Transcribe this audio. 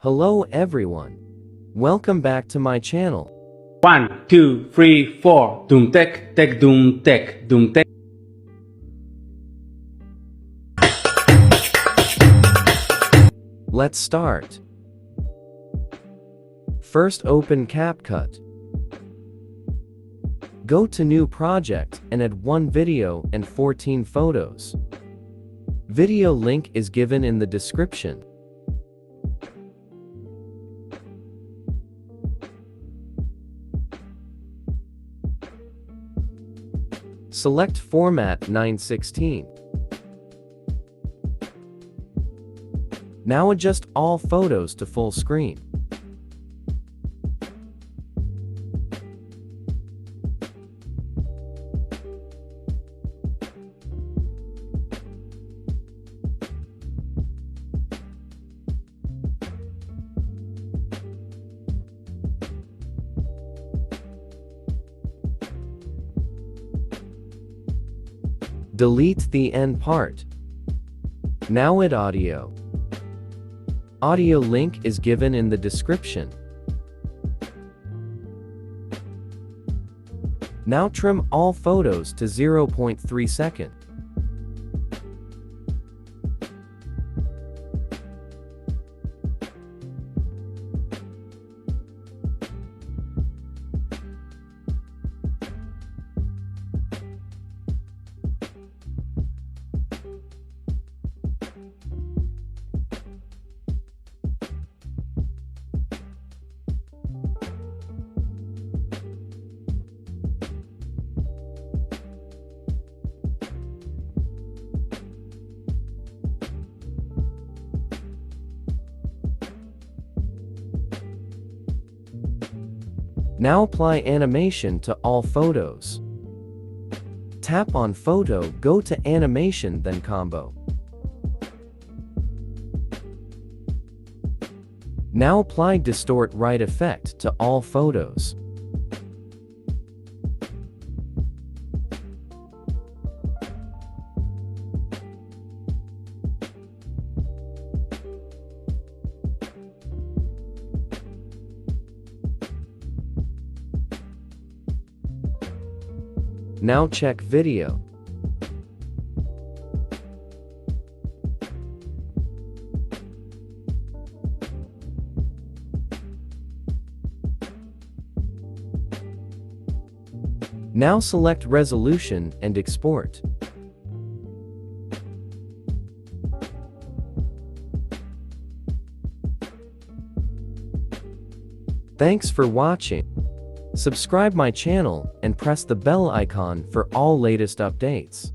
Hello everyone. Welcome back to my channel. 1, 2, 3, 4. Dumtek, tekdum, tek, dumtek. Let's start. First open Capcut. Go to New Project and add 1 video and 14 photos. Video link is given in the description. Select Format 9:16. Now adjust all photos to full screen. Delete the end part. Now add audio. Audio link is given in the description. Now trim all photos to 0.3 seconds. Now apply animation to all photos. Tap on photo, go to animation, then combo. Now apply distort right effect to all photos. Now check video. Now select resolution and export. Thanks for watching. Subscribe my channel and press the bell icon for all latest updates.